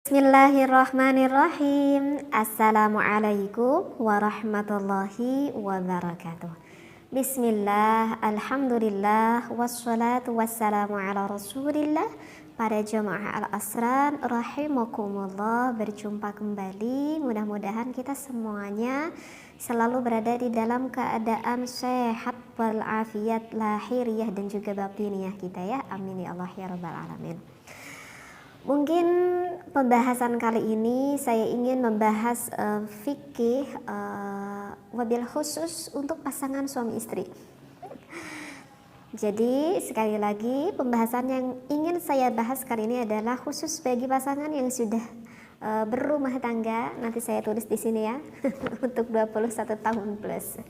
Bismillahirrahmanirrahim. Assalamualaikum warahmatullahi wabarakatuh. Bismillah, alhamdulillah, wassalatu wassalamu ala rasulillah. Para jamaah al-asran rahimakumullah, berjumpa kembali. Mudah-mudahan kita semuanya selalu berada di dalam keadaan sehat walafiat lahiriah dan juga batiniah kita ya. Amin ya Allah ya rabbal alamin. Mungkin pembahasan kali ini saya ingin membahas fikih wabil khusus untuk pasangan suami istri. Jadi sekali lagi pembahasan yang ingin saya bahas kali ini adalah khusus bagi pasangan yang sudah berumah tangga. Nanti saya tulis di sini ya untuk 21 tahun plus.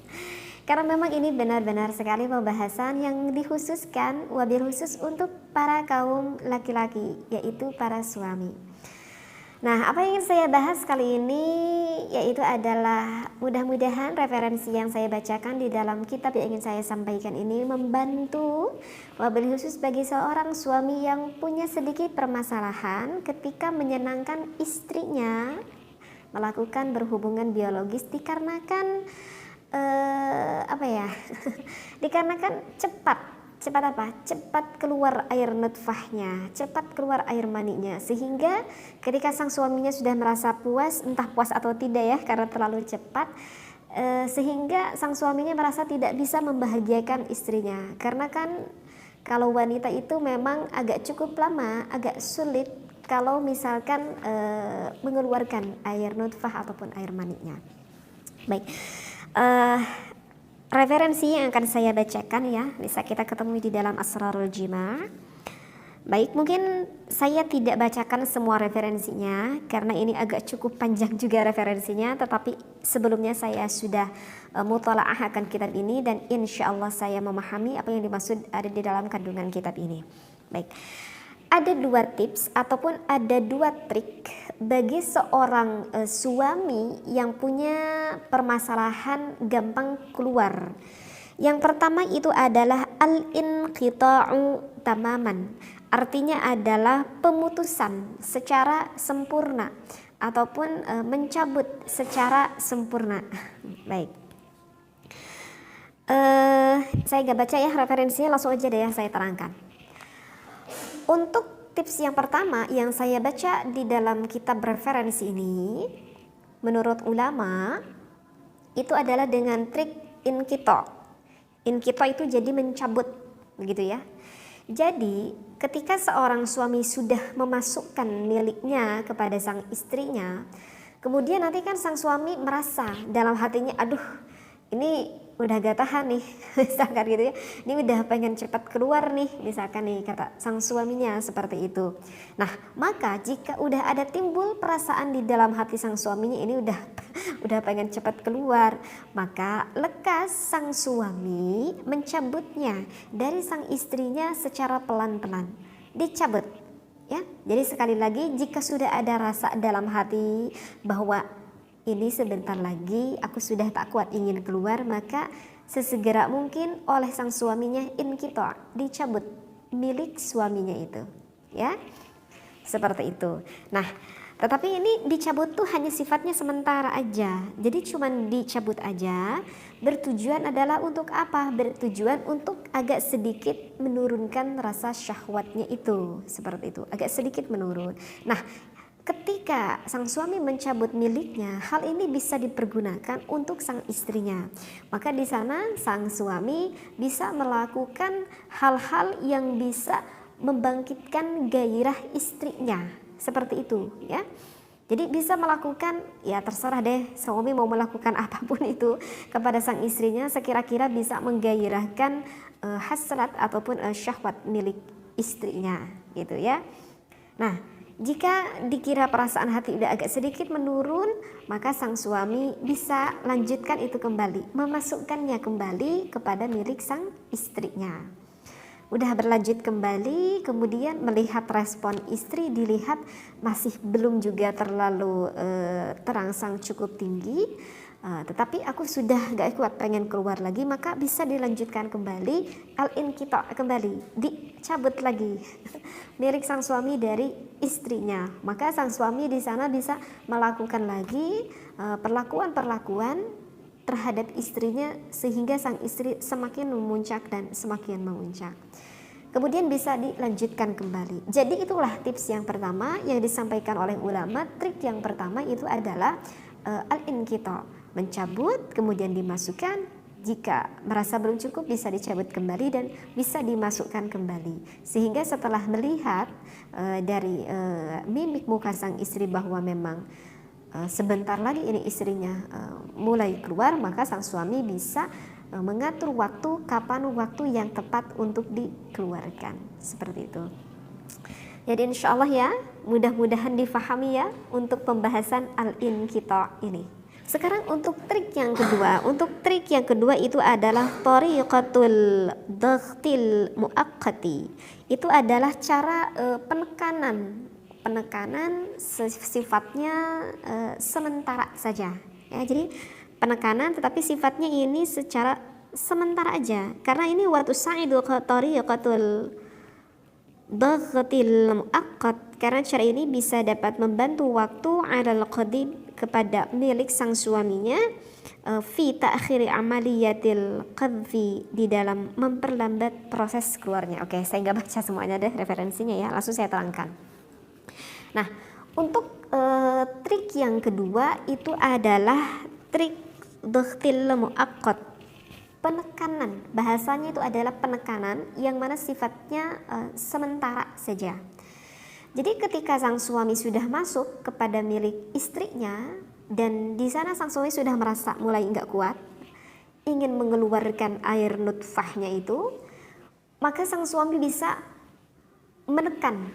Karena memang ini benar-benar sekali pembahasan yang dikhususkan wabil khusus untuk para kaum laki-laki, yaitu para suami. Nah, apa yang ingin saya bahas kali ini yaitu adalah mudah-mudahan referensi yang saya bacakan di dalam kitab yang ingin saya sampaikan ini membantu wabil khusus bagi seorang suami yang punya sedikit permasalahan ketika menyenangkan istrinya melakukan berhubungan biologis dikarenakan dikarenakan cepat keluar air nutfahnya, cepat keluar air maninya, sehingga ketika sang suaminya sudah merasa puas, entah puas atau tidak ya karena terlalu cepat, sehingga sang suaminya merasa tidak bisa membahagiakan istrinya. Karena kan kalau wanita itu memang agak cukup lama, agak sulit kalau misalkan mengeluarkan air nutfah ataupun air maninya. Baik. Referensi yang akan saya bacakan ya, bisa kita ketemu di dalam Asrarul Jima'. Baik, mungkin saya tidak bacakan semua referensinya karena ini agak cukup panjang juga referensinya, tetapi sebelumnya saya sudah mutalaah akan kitab ini dan insya Allah saya memahami apa yang dimaksud ada di dalam kandungan kitab ini. Baik, ada dua tips ataupun ada dua trik bagi seorang suami yang punya permasalahan gampang keluar. Yang pertama itu adalah al-inqita'u tamaman. Artinya adalah pemutusan secara sempurna ataupun mencabut secara sempurna. Baik. Saya gak baca ya referensinya, langsung aja deh ya saya terangkan. Untuk tips yang pertama yang saya baca di dalam kitab referensi ini, menurut ulama itu adalah dengan trik inqita'. Inqita' itu jadi mencabut, begitu ya. Jadi ketika seorang suami sudah memasukkan miliknya kepada sang istrinya, kemudian nanti kan sang suami merasa dalam hatinya, aduh ini udah gak tahan nih, misalkan gitu ya, ini udah pengen cepat keluar nih, misalkan nih kata sang suaminya seperti itu. Nah, maka jika udah ada timbul perasaan di dalam hati sang suaminya ini udah pengen cepat keluar, maka lekas sang suami mencabutnya dari sang istrinya secara pelan-pelan, dicabut ya. Jadi sekali lagi, jika sudah ada rasa dalam hati bahwa ini sebentar lagi aku sudah tak kuat ingin keluar, maka sesegera mungkin oleh sang suaminya inqita', dicabut milik suaminya itu ya, seperti itu. Nah, tetapi ini dicabut tuh hanya sifatnya sementara aja, jadi cuman dicabut aja. Bertujuan adalah untuk apa? Bertujuan untuk agak sedikit menurunkan rasa syahwatnya itu, seperti itu, agak sedikit menurun. Nah, ketika sang suami mencabut miliknya, hal ini bisa dipergunakan untuk sang istrinya. Maka di sana sang suami bisa melakukan hal-hal yang bisa membangkitkan gairah istrinya, seperti itu ya. Jadi bisa melakukan, ya terserah deh suami mau melakukan apapun itu kepada sang istrinya, sekira-kira bisa menggairahkan hasrat ataupun syahwat milik istrinya gitu ya. Nah, jika dikira perasaan hati udah agak sedikit menurun, maka sang suami bisa lanjutkan itu kembali, memasukkannya kembali kepada milik sang istrinya. Udah berlanjut kembali, kemudian melihat respon istri, dilihat masih belum juga terlalu terangsang cukup tinggi, Tetapi aku sudah gak kuat, pengen keluar lagi, maka bisa dilanjutkan kembali, al-inqita' kembali, dicabut lagi milik sang suami dari istrinya. Maka sang suami di sana bisa melakukan lagi perlakuan-perlakuan terhadap istrinya sehingga sang istri semakin memuncak dan semakin memuncak. Kemudian bisa dilanjutkan kembali. Jadi itulah tips yang pertama yang disampaikan oleh ulama. Trik yang pertama itu adalah al-inqita', mencabut kemudian dimasukkan, jika merasa belum cukup bisa dicabut kembali dan bisa dimasukkan kembali, sehingga setelah melihat dari mimik muka sang istri bahwa memang sebentar lagi ini istrinya mulai keluar, maka sang suami bisa mengatur waktu, kapan waktu yang tepat untuk dikeluarkan, seperti itu. Jadi insya Allah ya, mudah-mudahan difahami ya untuk pembahasan al-inqita' ini. Sekarang untuk trik yang kedua. Untuk trik yang kedua itu adalah tariqatul dhaghtil muaqqati. Itu adalah cara penekanan sifatnya sementara saja. Ya, jadi penekanan tetapi sifatnya ini secara sementara aja. Karena ini wa tusaidu tariqatul dhaghtil muaqqat, karena cara ini bisa dapat membantu waktu alal qadib, kepada milik sang suaminya, fi ta'khiri amaliyatil qadfi, di dalam memperlambat proses keluarnya. Oke, saya nggak baca semuanya deh referensinya ya, langsung saya terangkan. Nah, untuk trik yang kedua itu adalah trik dhaghtil muaqqat, penekanan. Bahasanya itu adalah penekanan yang mana sifatnya sementara saja. Jadi ketika sang suami sudah masuk kepada milik istrinya dan di sana sang suami sudah merasa mulai nggak kuat, ingin mengeluarkan air nutfahnya itu, maka sang suami bisa menekan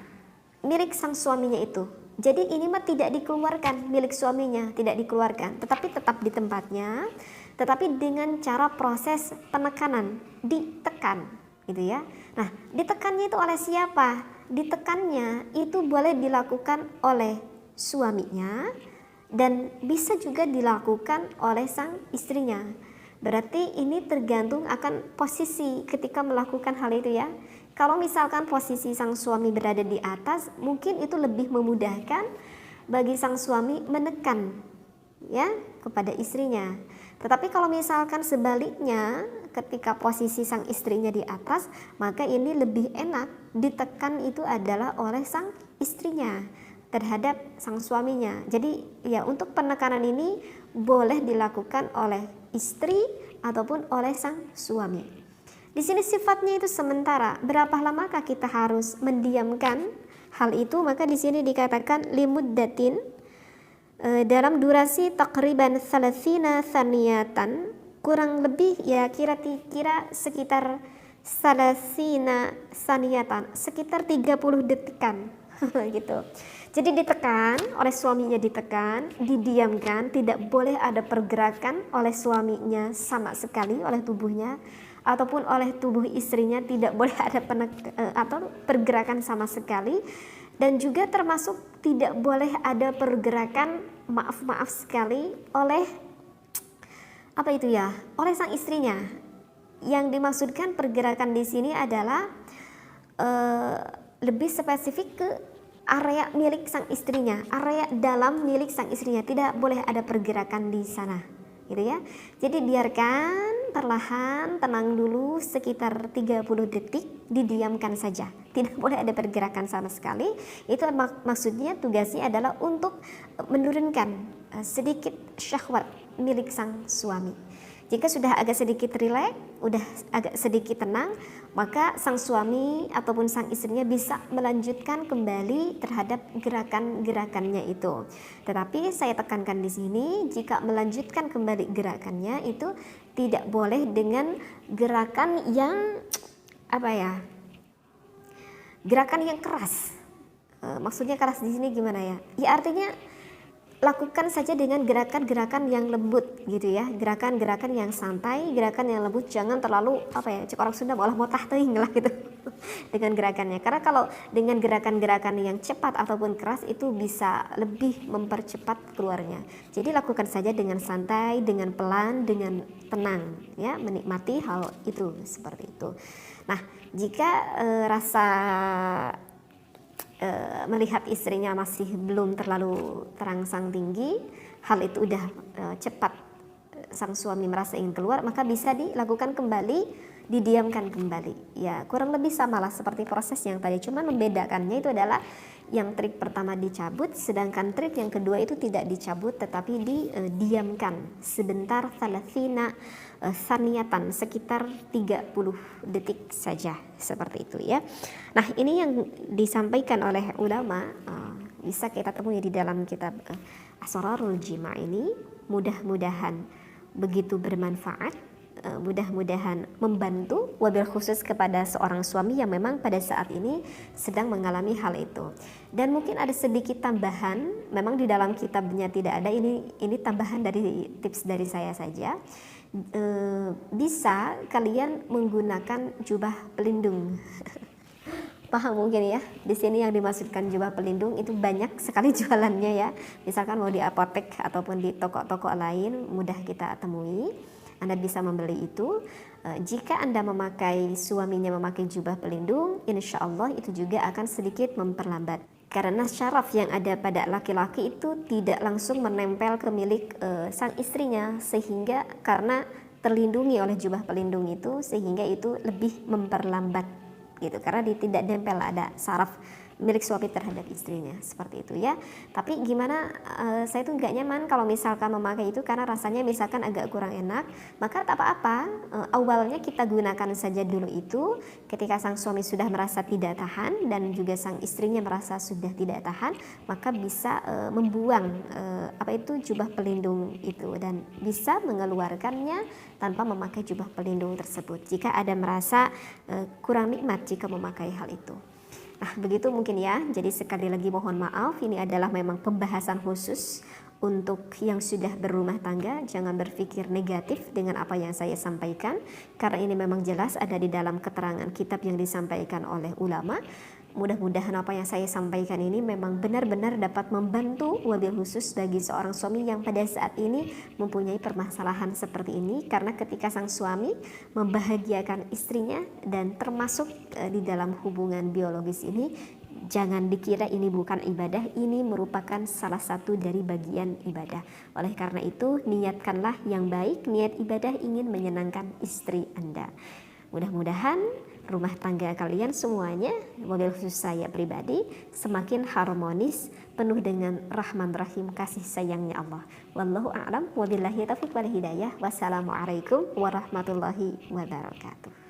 milik sang suaminya itu. Jadi ini mah tidak dikeluarkan, milik suaminya tidak dikeluarkan, tetapi tetap di tempatnya, tetapi dengan cara proses penekanan, ditekan gitu ya. Nah, ditekannya itu oleh siapa? Ditekannya itu boleh dilakukan oleh suaminya dan bisa juga dilakukan oleh sang istrinya. Berarti ini tergantung akan posisi ketika melakukan hal itu ya. Kalau misalkan posisi sang suami berada di atas, mungkin itu lebih memudahkan bagi sang suami menekan ya kepada istrinya. Tetapi kalau misalkan sebaliknya, ketika posisi sang istrinya di atas, maka ini lebih enak ditekan itu adalah oleh sang istrinya terhadap sang suaminya. Jadi ya, untuk penekanan ini boleh dilakukan oleh istri ataupun oleh sang suami. Di sini sifatnya itu sementara. Berapa lamakah kita harus mendiamkan hal itu? Maka di sini dikatakan limuddatin, dalam durasi takriban 30 thaniyatan, kurang lebih ya kira-kira sekitar 30 thaniyatan, sekitar 30 detikan gitu. Jadi ditekan oleh suaminya, ditekan, didiamkan, tidak boleh ada pergerakan oleh suaminya sama sekali, oleh tubuhnya ataupun oleh tubuh istrinya tidak boleh ada atau pergerakan sama sekali. Dan juga termasuk tidak boleh ada pergerakan maaf sekali oleh apa itu ya, oleh sang istrinya. Yang dimaksudkan pergerakan di sini adalah lebih spesifik ke area milik sang istrinya, area dalam milik sang istrinya, tidak boleh ada pergerakan di sana, gitu ya. Jadi biarkan perlahan, tenang dulu sekitar 30 detik, didiamkan saja, tidak boleh ada pergerakan sama sekali. Itu maksudnya, tugasnya adalah untuk menurunkan sedikit syahwat milik sang suami. Jika sudah agak sedikit rileks, udah agak sedikit tenang, maka sang suami ataupun sang istrinya bisa melanjutkan kembali terhadap gerakan-gerakannya itu. Tetapi saya tekankan di sini, jika melanjutkan kembali gerakannya itu tidak boleh dengan gerakan yang gerakan yang keras. Maksudnya keras di sini gimana ya? Ya artinya lakukan saja dengan gerakan-gerakan yang lembut gitu ya, gerakan-gerakan yang santai, gerakan yang lembut, jangan terlalu apa ya, cek orang Sunda malah motah teuing lah gitu dengan gerakannya. Karena kalau dengan gerakan-gerakan yang cepat ataupun keras itu bisa lebih mempercepat keluarnya. Jadi lakukan saja dengan santai, dengan pelan, dengan tenang ya, menikmati hal itu seperti itu. Nah, jika rasa melihat istrinya masih belum terlalu terangsang tinggi, hal itu udah cepat sang suami merasa ingin keluar, maka bisa dilakukan kembali, didiamkan kembali. Ya kurang lebih samalah seperti proses yang tadi, cuman membedakannya itu adalah yang trik pertama dicabut, sedangkan trik yang kedua itu tidak dicabut tetapi didiamkan sebentar, thalathina saniyatan, sekitar 30 detik saja, seperti itu ya. Nah, ini yang disampaikan oleh ulama bisa kita temui di dalam kitab Asrarul Jima ini. Mudah-mudahan begitu bermanfaat, mudah-mudahan membantu, wabil khusus kepada seorang suami yang memang pada saat ini sedang mengalami hal itu. Dan mungkin ada sedikit tambahan, memang di dalam kitabnya tidak ada, ini tambahan dari tips dari saya saja. Bisa kalian menggunakan jubah pelindung. Paham mungkin ya, di sini yang dimaksudkan jubah pelindung itu banyak sekali jualannya ya. Misalkan mau di apotek ataupun di toko-toko lain mudah kita temui. Anda bisa membeli itu. Jika Anda suaminya memakai jubah pelindung, insya Allah itu juga akan sedikit memperlambat. Karena syaraf yang ada pada laki-laki itu tidak langsung menempel ke milik sang istrinya, sehingga karena terlindungi oleh jubah pelindung itu, sehingga itu lebih memperlambat gitu, karena tidak nempel ada saraf milik suami terhadap istrinya, seperti itu ya. Tapi gimana, saya tuh nggak nyaman kalau misalkan memakai itu karena rasanya misalkan agak kurang enak, maka tak apa-apa, awalnya kita gunakan saja dulu itu. Ketika sang suami sudah merasa tidak tahan dan juga sang istrinya merasa sudah tidak tahan, maka bisa membuang jubah pelindung itu dan bisa mengeluarkannya tanpa memakai jubah pelindung tersebut jika ada merasa kurang nikmat jika memakai hal itu. Nah, begitu mungkin ya. Jadi sekali lagi mohon maaf, ini adalah memang pembahasan khusus untuk yang sudah berumah tangga. Jangan berpikir negatif dengan apa yang saya sampaikan, karena ini memang jelas ada di dalam keterangan kitab yang disampaikan oleh ulama. Mudah-mudahan apa yang saya sampaikan ini memang benar-benar dapat membantu, wabil khusus bagi seorang suami yang pada saat ini mempunyai permasalahan seperti ini. Karena ketika sang suami membahagiakan istrinya dan termasuk di dalam hubungan biologis ini, jangan dikira ini bukan ibadah, ini merupakan salah satu dari bagian ibadah. Oleh karena itu, niatkanlah yang baik, niat ibadah ingin menyenangkan istri Anda. Mudah-mudahan rumah tangga kalian semuanya, wabil khusus saya pribadi, semakin harmonis, penuh dengan rahman rahim kasih sayangnya Allah. Wallahu a'lam, wabillahi taufiq wal hidayah. Wassalamualaikum warahmatullahi wabarakatuh.